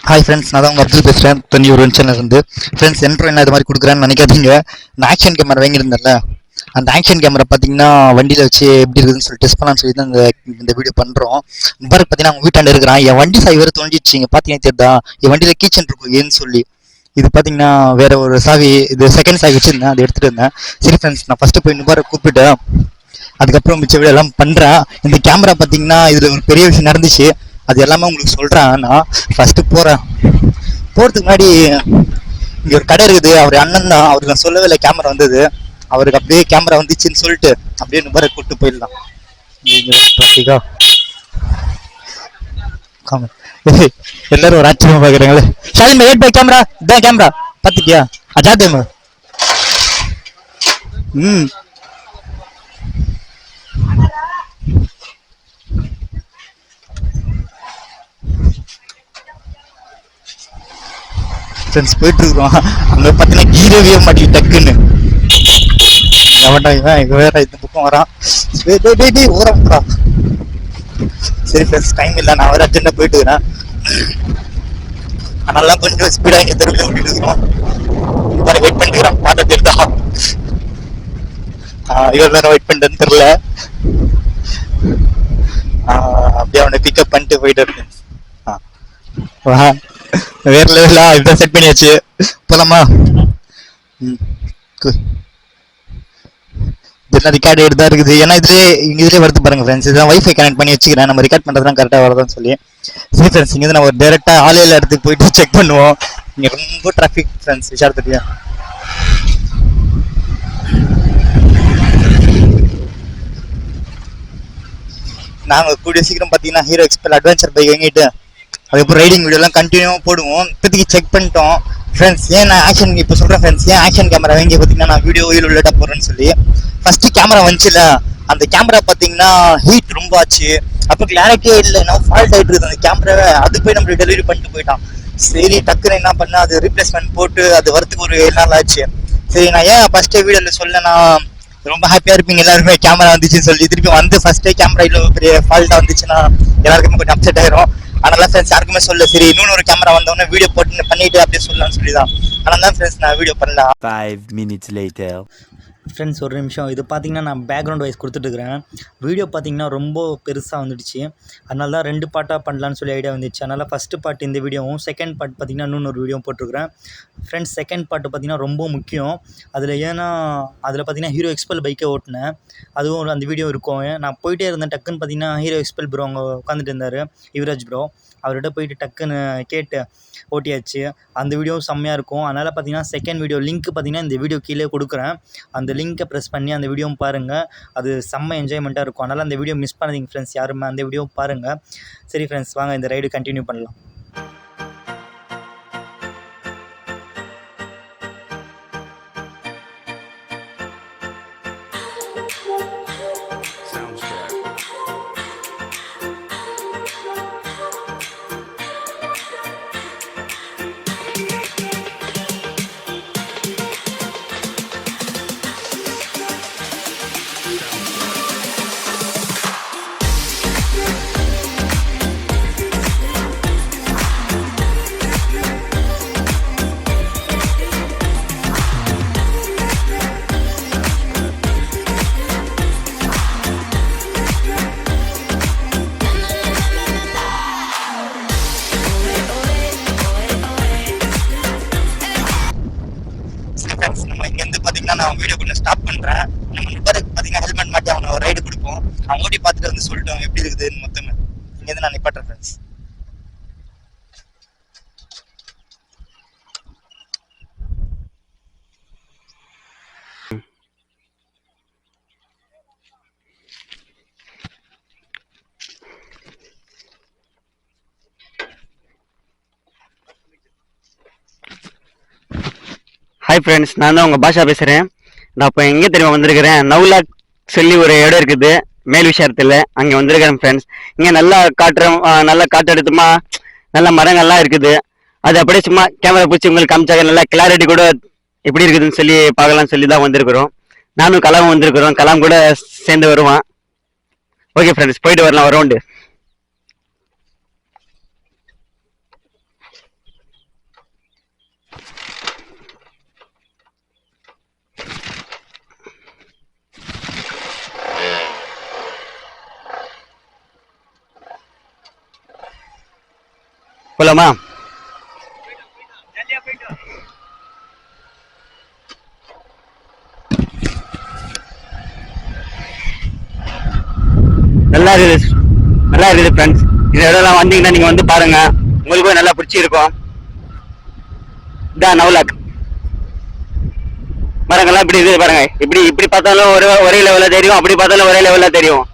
Hi friends, நான் தான் உங்கள் அப்துல் பேசுகிறேன். தனி ஒரு சேனல் இருந்து. ஃப்ரெண்ட்ஸ், என்ட்ரோ என்ன இது மாதிரி கொடுக்குறேன்னு நினைக்காதீங்க. நான் ஆக்ஷன் கேமரா வாங்கியிருந்தேன்ல, அந்த ஆக்ஷன் கேமரா பார்த்தீங்கன்னா வண்டியில் வச்சு எப்படி இருக்குதுன்னு சொல்லி டெஸ்ட் பண்ணலான்னு சொல்லி தான் இந்த வீடியோ பண்ணுறோம். பாரு பார்த்தீங்கன்னா அவங்க வீட்டாண்டு இருக்கிறான். என் வண்டி சாவி வேறு தொலைஞ்சிச்சு. இங்கே பார்த்தீங்கன்னா தெரியுதா, என் வண்டியில் கீச்சன் இருக்கும் ஏன்னு சொல்லி. இது பார்த்தீங்கன்னா வேற ஒரு சாவி, இது செகண்ட் சாவி வச்சுருந்தேன், அதை எடுத்துகிட்டு இருந்தேன். சரி ஃப்ரெண்ட்ஸ், நான் ஃபஸ்ட்டு போய் இன்னும் கூப்பிட்டு அதுக்கப்புறம் மிச்ச வீடியோ எல்லாம் பண்ணுறேன். இந்த கேமரா பார்த்தீங்கன்னா இதில் ஒரு பெரிய விஷயம் நடந்துச்சு. அது எல்லாமே உங்களுக்கு சொல்கிறேன். நான் ஃபஸ்ட்டு போகிறதுக்கு முன்னாடி இங்கே ஒரு கடை இருக்குது. அவர் அண்ணன் தான், அவருக்கு நான் சொல்லவே இல்லை கேமரா வந்தது. அவருக்கு அப்படியே கேமரா வந்துச்சுன்னு சொல்லிட்டு அப்படியே நுபரை கூப்பிட்டு போயிடலாம். டிராஃபிக்கா எல்லாரும் ஒரு ஆச்சரியமா பார்க்குறாங்களே. ஷாலிம் வெயிட் பை கேமரா, இதான் கேமரா பார்த்துட்டியா? அஜாதேம் ஃப்ரெண்ட்ஸ் போயிட்டு இருக்கிறோம். அங்கே பார்த்தீங்கன்னா கீரவே மாட்டேங்குது டக்குன்னு. இவன் வேற இந்த பக்கம் வரான். ஓரம்டா. சரி ஃப்ரெண்ட்ஸ், டைம் இல்லை, நான் வேற அர்ஜென்ட்டாக போயிட்டு இருக்கிறேன். அதனால கொஞ்சம் ஸ்பீடாக இங்கே தெருவில் ஓட்டிட்டு இருக்கிறோம். வெயிட் பண்ணிக்கிறேன், பார்த்த தெரியுதா? இவ்வளோ நேரம் வெயிட் பண்ணிட்டேன்னு தெரியல. அப்படியே அவனை பிக்கப் பண்ணிட்டு போயிட்டு இருக்கேன். வேற லெவலா இதான் செட் பண்ணியாச்சு. போலாமா? இதெல்லாம் ரெக்கார்ட் எடுத்து தான் இருக்குது. ஏன்னா இதுலேயே வருது பாருங்க ஃப்ரெண்ட்ஸ். இதெல்லாம் வைஃபை கனெக்ட் பண்ணி வச்சுக்கிறேன். நம்ம ரெக்கார்ட் பண்ணுறதுலாம் கரெக்டாக வருதான்னு சொல்லி. சரி ஃப்ரெண்ட்ஸ், இங்கே நம்ம ஒரு டேரெக்டாக ஆலையில் இடத்துக்கு போயிட்டு செக் பண்ணுவோம். இங்கே ரொம்ப டிராஃபிக் ஃப்ரெண்ட்ஸ், விசாரத்துலையா. நாங்கள் கூடிய சீக்கிரம் பார்த்தீங்கன்னா ஹீரோ எக்ஸ்பெல் அட்வென்ச்சர் பைக் வாங்கிட்டு அதுக்கப்புறம் ரைடிங் வீடியோலாம் கண்டினியூவாக போடுவோம். இப்போதைக்கு செக் பண்ணிட்டோம் ஃப்ரெண்ட்ஸ். ஏன் நான் ஆக்ஷன் இப்போ சொல்கிறேன் ஃப்ரெண்ட்ஸ், ஏன் ஆக்ஷன் கேமரா வாங்கி பார்த்தீங்கன்னா நான் வீடியோ லேட்டாக போடுறேன்னு சொல்லி. ஃபஸ்ட்டு கேமரா வந்துச்சுல, அந்த கேமரா பார்த்தீங்கன்னா ஹீட் ரொம்ப ஆச்சு. அப்போ கிளாரிட்டியே இல்லை, நான் ஃபால்ட் ஆகிட்டு இருக்குது அந்த கேமராவை. அது போய் நம்மளுக்கு டெலிவரி பண்ணிட்டு போயிட்டான். சரி டக்குன்னு என்ன பண்ணேன், அது ரீப்ளேஸ்மெண்ட் போட்டு அது வரத்துக்கு ஒரு 7 நாள் ஆச்சு. சரி நான் ஏன் ஃபஸ்ட்டே வீடியோவில் சொல்லனா ரொம்ப ஹாப்பியாக இருப்பீங்க எல்லாருமே, கேமரா வந்துச்சுன்னு சொல்லி. திருப்பி வந்து ஃபஸ்ட்டே கேமரா இல்லை பெரிய ஃபால்ட்டாக வந்துச்சுன்னா எல்லாருக்குமே கொஞ்சம் அப்செட் ஆயிரும். அதனால ஃப்ரெண்ட்ஸ் யாருக்குமே சொல்ல, சரி இன்னொன்று ஒரு கேமரா வந்தோடனே வீடியோ போட்டு பண்ணிட்டு அப்படியே சொல்லலாம்னு சொல்லி தான். அதனால தான் ஃப்ரெண்ட்ஸ் நான் வீடியோ பண்ணல. 5 minutes later. ஃப்ரெண்ட்ஸ் ஒரு நிமிஷம், இது பார்த்தீங்கன்னா நான் பேக்ரவுண்ட் வைஸ் கொடுத்துட்ருக்குறேன். வீடியோ பார்த்தீங்கன்னா ரொம்ப பெருசாக வந்துடுச்சு. அதனால தான் 2 பார்ட்டாக பண்ணலான்னு சொல்லி ஐடியா வந்துச்சு. அதனால் ஃபஸ்ட்டு பார்ட் இந்த வீடியோவும், செகண்ட் பார்ட் பார்த்தீங்கன்னா இன்னொரு வீடியோவும் போட்டிருக்கிறேன். ஃப்ரெண்ட்ஸ் செகண்ட் பார்ட்டு பார்த்தீங்கன்னா ரொம்ப முக்கியம். அதில் பார்த்தீங்கன்னா ஹீரோ எக்ஸ்பெல் பைக்கை ஓட்டினேன், அதுவும் அந்த வீடியோ இருக்கும். நான் போயிட்டே இருந்தேன், டக்குன்னு பார்த்தீங்கன்னா ஹீரோ எக்ஸ்பெல் ப்ரோ அங்கே உட்காந்துட்டு இருந்தார், யுவராஜ் ப்ரோ. அவர்கிட்ட போயிட்டு டக்குன்னு கேட்டு ஓட்டியாச்சு. அந்த வீடியோவும் செம்மையாக இருக்கும். அதனால் பார்த்தீங்கன்னா செகண்ட் வீடியோ லிங்க் பார்த்தீங்கன்னா இந்த வீடியோ கீழே கொடுக்குறேன். அந்த லிங்க்கை ப்ரெஸ் பண்ணி அந்த வீடியோவும் பாருங்கள். அது செம்ம என்ஜாய்மெண்ட்டாக இருக்கும். அதனால் அந்த வீடியோ மிஸ் பண்ணாதீங்க ஃப்ரெண்ட்ஸ், யாருமே அந்த வீடியோவும் பாருங்கள். சரி ஃப்ரெண்ட்ஸ், வாங்க இந்த ரைடு கண்டினியூ பண்ணலாம். நம்ம இங்கேருந்து பார்த்தீங்கன்னா நான் வீடியோ கொஞ்சம் ஸ்டாப் பண்ணுறேன். நம்ம நண்பருக்கு பார்த்தீங்கன்னா ஹெல்மெட் மாட்டி அவனை ஒரு ரைடு கொடுப்போம். அவங்க ஓட்டி பார்த்துட்டு வந்து சொல்லிட்டோம் எப்படி இருக்குதுன்னு மொத்தமே. இங்கேருந்து நான் நிப்பாட்டுறேன் ஃப்ரெண்ட்ஸ். ஹாய் ஃப்ரெண்ட்ஸ், நான் தான் உங்கள் பாஷா பேசுகிறேன். நான் இப்போ எங்கே தெரியுமா வந்திருக்கிறேன், நவுலாக் சொல்லி ஒரு இடம் இருக்குது மேல் விஷயத்தில், அங்கே வந்திருக்கிறேன் ஃப்ரெண்ட்ஸ். இங்கே நல்லா காற்றெடுத்துமா, நல்ல மரங்கள்லாம் இருக்குது. அது அப்படியே சும்மா கேமரா பிடிச்சி உங்களுக்கு காமிச்சாங்க, நல்லா கிளாரிட்டி கூட எப்படி இருக்குதுன்னு சொல்லி பார்க்கலாம்னு சொல்லி தான் வந்திருக்கிறோம். நானும் கலாமும் வந்திருக்கிறோம், கலாம் கூட சேர்ந்து வருவான். ஓகே ஃப்ரெண்ட்ஸ், போயிட்டு வரலாம் ஒரு ரவுண்டு. போலாமா? நல்லா இருக்குது ஃப்ரெண்ட்ஸ். இந்த இடம்லாம் வந்தீங்கன்னா நீங்க வந்து பாருங்க, உங்களுக்கும் நல்லா பிடிச்சிருக்கும். இதான் நவுலாக் மரங்கள்லாம் இப்படி இருக்குது பாருங்க. இப்படி பார்த்தாலும் ஒரே லெவல்ல தெரியும், அப்படி பார்த்தாலும் ஒரே லெவல்ல தெரியும்.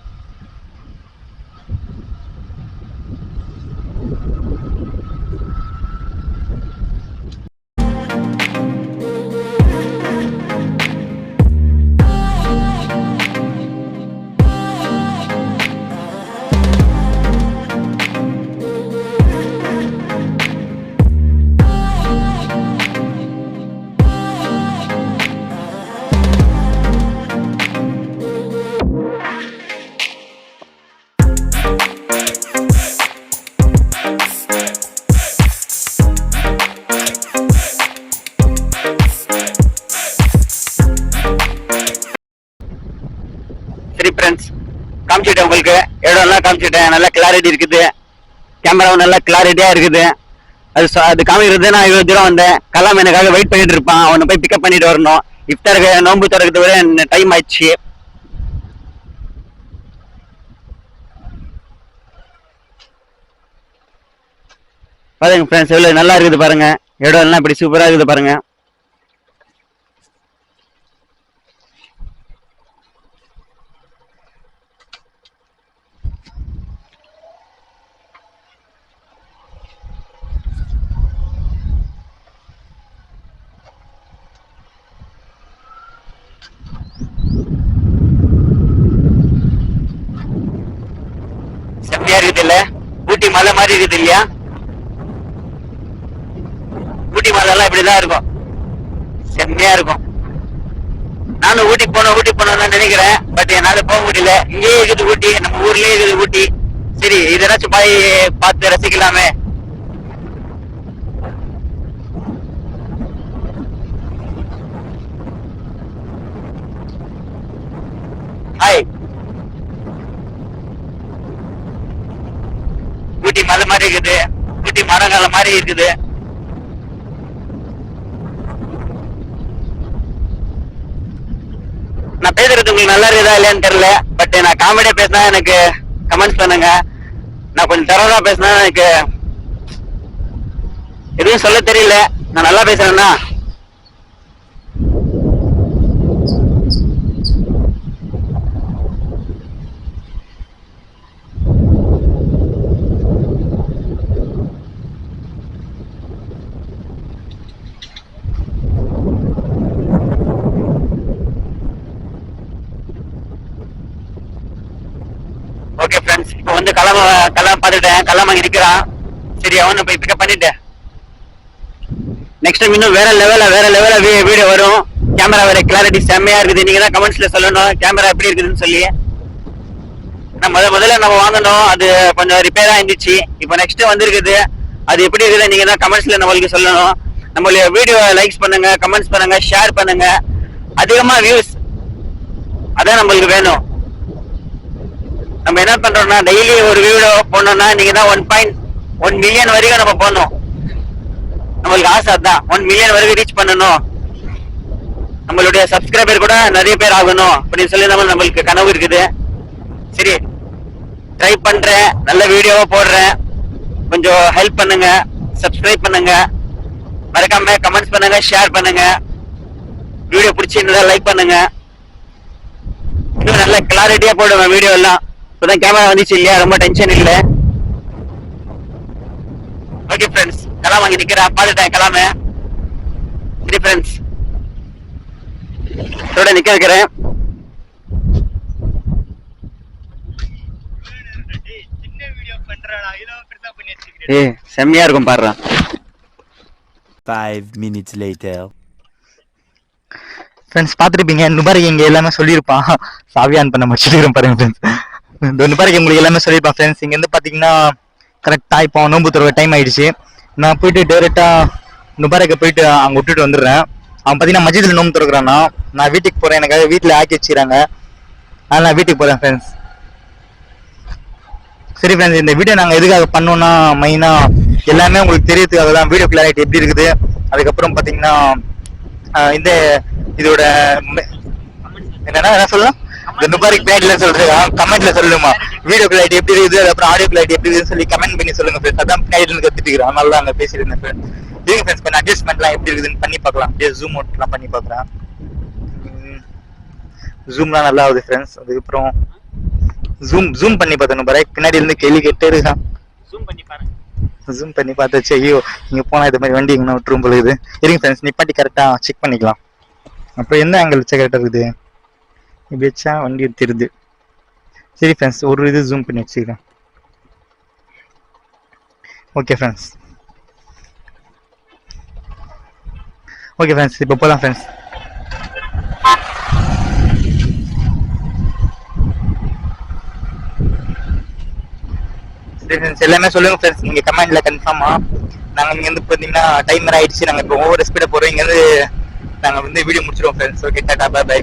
சரி ஃப்ரெண்ட்ஸ், காமிச்சிட்டேன் உங்களுக்கு, இடம்லாம் காமிச்சிட்டேன். நல்லா கிளாரிட்டி இருக்குது, கேமராவும் நல்லா கிளாரிட்டியா இருக்குது. அது காமிக்கிறது நான் இவ்வளவு தூரம் வந்தேன். கலாம் எனக்காக வெயிட் பண்ணிட்டு இருப்பான், அவனை போய் பிக்கப் பண்ணிட்டு வரணும். இஃப்தாருக்கு நோன்பு திறக்கிறது வரை டைம் ஆயிடுச்சு. பாருங்க ஃப்ரெண்ட்ஸ், எவ்வளவு நல்லா இருக்குது பாருங்க. இடம் எல்லாம் இப்படி சூப்பரா இருக்குது பாருங்க. செம்மையா இருக்குது இல்ல? ஊட்டி மலை மாதிரி இருக்குது இல்லையா? ஊட்டி மலை எல்லாம் இப்படிதான் இருக்கும், செம்மையா இருக்கும். நானும் ஊட்டி போனோம்னு நினைக்கிறேன், பட் என்னால போக முடியல. இங்கேயே இருக்குது ஊட்டி, நம்ம ஊர்லயே இருக்குது ஊட்டி. சரி, இதனாச்சும் போய் பார்த்து ரசிக்கலாமே. ஹாய். ஊட்டி மலை மாதிரி இருக்குது, ஊட்டி மரங்கள் மாதிரி இருக்குது. நான் பேசுறது உங்களுக்கு நல்லா இருக்குதா இல்லையான்னு தெரியல, பட் நான் காமெடியா பேசினா எனக்கு கமெண்ட்ஸ் பண்ணுங்க. நான் கொஞ்சம் தரவா பேசினா எனக்கு எதுவும் சொல்ல தெரியல. நான் நல்லா பேசுறேன்னா ஓகே ஃப்ரெண்ட்ஸ். இப்போ வந்து கலாம் பார்த்துட்டேன், கலாம் அங்கே இருக்கிறான். சரி, அவனை போய் பிக்கப் பண்ணிட்டேன். நெக்ஸ்ட் டைம் இன்னும் வேற லெவல வீடியோ வரும். கேமரா வேற கிளாரிட்டி செம்மையா இருக்குது. நீங்க தான் கமெண்ட்ஸ்ல சொல்லணும் கேமரா எப்படி இருக்குதுன்னு சொல்லி. முதல்ல நம்ம வாங்கணும், அது கொஞ்சம் ரிப்பேரா இருந்துச்சு. இப்போ நெக்ஸ்ட் வந்திருக்குது, அது எப்படி இருக்குது நீங்க தான் கமெண்ட்ஸ்ல நம்மளுக்கு சொல்லணும். நம்மளுடைய வீடியோ லைக்ஸ் பண்ணுங்க, கமெண்ட்ஸ் பண்ணுங்க, ஷேர் பண்ணுங்க. அதிகமா வியூஸ் அதான் நம்மளுக்கு வேணும். நம்ம என்ன பண்றோம்னா, டெய்லி ஒரு வீடியோ போடணும்னா நீங்க தான் 1.1 மில்லியன் வரைக்கும் நம்ம போடணும். நம்மளுக்கு ஆசை தான் 1 மில்லியன் வரைக்கும் ரீச் பண்ணணும். நம்மளுடைய சப்ஸ்கிரைபர் கூட நிறைய பேர் ஆகணும் அப்படின்னு சொல்லி நம்மளுக்கு கனவு இருக்குது. சரி, ட்ரை பண்றேன், நல்ல வீடியோவா போடுறேன். கொஞ்சம் ஹெல்ப் பண்ணுங்க, சப்ஸ்கிரைப் பண்ணுங்க, மறக்காம கமெண்ட்ஸ் பண்ணுங்க, ஷேர் பண்ணுங்க. வீடியோ பிடிச்சிருந்தா லைக் பண்ணுங்க. இன்னும் நல்ல கிளாரிட்டியா போடுவேன் வீடியோ எல்லாம். இப்பதான் கேமரா வந்துச்சு இல்லையா, ரொம்ப டென்ஷன் இல்ல. ஓகே ஃப்ரெண்ட்ஸ், கலாம் வாங்கி நிக்கிறேன், பாத்துட்டேன் கலாம. சரி ஃப்ரெண்ட்ஸ், இதோட நிக்க வைக்கிறேன். செம்மையா இருக்கும் பாரு. 5 minutes later. ஃப்ரெண்ட்ஸ் பார்த்துருப்பீங்க, நுபாரிக்கு இங்கே எல்லாமே சொல்லியிருப்பான். சாவியான் பண்ண மாதிரி சொல்லிடுறேன் பாருங்க ஃப்ரெண்ட்ஸ். இந்த நுபாரிக்கு உங்களுக்கு எல்லாமே சொல்லியிருப்பான் ஃப்ரெண்ட்ஸ். இங்கேருந்து பார்த்தீங்கன்னா கரெக்டாக இப்போ நோம்பு தர டைம் ஆயிடுச்சு. நான் போயிட்டு டேரெக்டாக நுபாரிக்கு போயிட்டு அங்கே விட்டுட்டு வந்துடுறேன். அவன் பார்த்தீங்கன்னா மஜிதில் நோம்பு திறக்கிறான்னா, நான் வீட்டுக்கு போகிறேன், எனக்காக வீட்டில் ஆக்கி வச்சுக்கிறாங்க, அதனால் நான் வீட்டுக்கு போகிறேன் ஃப்ரெண்ட்ஸ். சரி ஃப்ரெண்ட்ஸ், இந்த வீடியோ நாங்கள் எதுக்காக பண்ணோன்னா மெயினாக எல்லாமே உங்களுக்கு தெரியறதுக்காக தான் வீடியோ கிளாரிட்டி எப்படி இருக்குது. அதுக்கப்புறம் பார்த்தீங்கன்னா இந்த இதோட என்ன சொல்லலாம், இந்த நுபாரிக் பேட்ல சொல்றேன், கமெண்ட்ல சொல்லுமா வீடியோ கிளாரிட்டி எப்படி இருக்குது, அதுக்கப்புறம் ஆடியோ கிளாரிட்டி எப்படி இருக்குன்னு சொல்லி கமெண்ட் பண்ணி சொல்லுங்க ஃப்ரெண்ட்ஸ். அதான் பின்னாடி இருந்து கத்துட்டு இருக்கிறேன், அதனால தான் அங்கே பேசிட்டு இருந்தேன் ஃப்ரெண்ட்ஸ். இதுங்க ஃப்ரெண்ட்ஸ் கொஞ்சம் அட்ஜஸ்ட்மெண்ட்லாம் எப்படி இருக்குதுன்னு பண்ணி பார்க்கலாம். அப்படியே ஜூம் அவுட்லாம் பண்ணி பார்க்குறேன். ஜூம்லாம் நல்லா ஆகுது ஃப்ரெண்ட்ஸ். அதுக்கப்புறம் ஜூம் பண்ணி பார்த்தேன் நுபாரிக், பின்னாடி இருந்து கேள்வி கேட்டே இருக்கான். ஜூம் பண்ணி பார்த்தாச்சு. ஐயோ இங்கே போனால் இது மாதிரி வண்டி எங்கன்னா விட்டுரும் பொழுது. இருங்க ஃப்ரெண்ட்ஸ், நிப்பாட்டி கரெக்டாக செக் பண்ணிக்கலாம். அப்புறம் எந்த ஆங்கிள் வச்சா கரெக்டாக இருக்குது, இப்படி வச்சா வண்டி எடுத்துருது. சரி ஃப்ரெண்ட்ஸ், ஒரு இது ஜூம் பண்ணி வச்சுக்கிறேன். ஓகே ஃப்ரெண்ட்ஸ், ஓகே ஃப்ரெண்ட்ஸ், இப்போ போகலாம் ஃப்ரெண்ட்ஸ். சரி ஃப்ரெண்ட்ஸ், எல்லாமே சொல்லுங்க ஃப்ரெண்ட்ஸ் நீங்கள் கமெண்ட்ல கன்ஃபார்மா. நாங்கள் இங்கேருந்து பார்த்தீங்கன்னா டைமர் ஆயிடுச்சு, நாங்கள் இப்போ ஓவர் ஸ்பீடாக போகிறோம். இங்கேருந்து நாங்கள் வந்து வீடியோ முடிச்சிடுவோம் friends. Okay, tata, bye bye.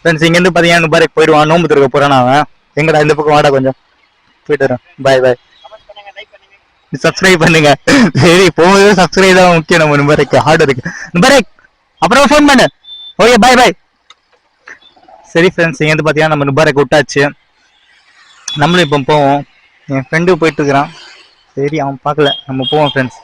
Friends இங்கேருந்து பார்த்தீங்கன்னா நுபாரிக் போயிடுவான், நோம்பு திறக்க போகிறான். அவன் எங்கடா இந்த பக்கம் வாடா, கொஞ்சம் போயிட்டு வரேன். பாய் பாய். சப்ஸ்கிரைப் பண்ணுங்க. சரி, போகும்போது சப்ஸ்கிரைப் தான் முக்கியம். நம்ம நுபாரிக் ஹார்ட் இருக்கு. நுபாரிக் அப்புறம் ஃபோன் பண்ணு. ஓகே, பாய் பாய். சரி ஃப்ரெண்ட்ஸ், இங்கேருந்து பார்த்தீங்கன்னா நம்ம நுபாரிக் விட்டாச்சு. நம்மளும் இப்போ போவோம். என் ஃப்ரெண்டு போயிட்டு இருக்கிறான். சரி, அவன் பார்க்கல, நம்ம போவோம் ஃப்ரெண்ட்ஸ்.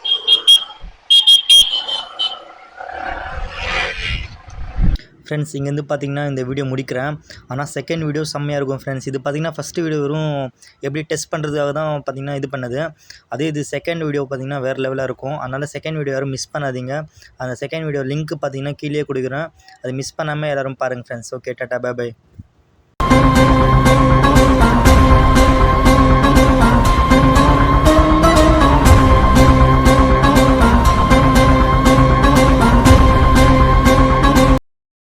ஃப்ரெண்ட்ஸ் இங்கேருந்து பார்த்தீங்கன்னா இந்த வீடியோ முடிக்கிறேன். ஆனால் செகண்ட் வீடியோ செம்மையாக இருக்கும் ஃப்ரெண்ட்ஸ். இது பார்த்தீங்கன்னா ஃபஸ்ட்டு வீடியோ வெறும் எப்படி டெஸ்ட் பண்ணுறதுக்காக தான் பார்த்தீங்கன்னா இது பண்ணது. அதே இது செகண்ட் வீடியோ பார்த்தீங்கன்னா வேறு லெவலாக இருக்கும். அதனால் செகண்ட் வீடியோ யாரும் மிஸ் பண்ணாதீங்க. அந்த செகண்ட் வீடியோ லிங்க் பார்த்தீங்கன்னா கீழே கொடுக்குறேன். அதை மிஸ் பண்ணாமல் எல்லோரும் பாருங்கள் friends. Okay, tata, bye by.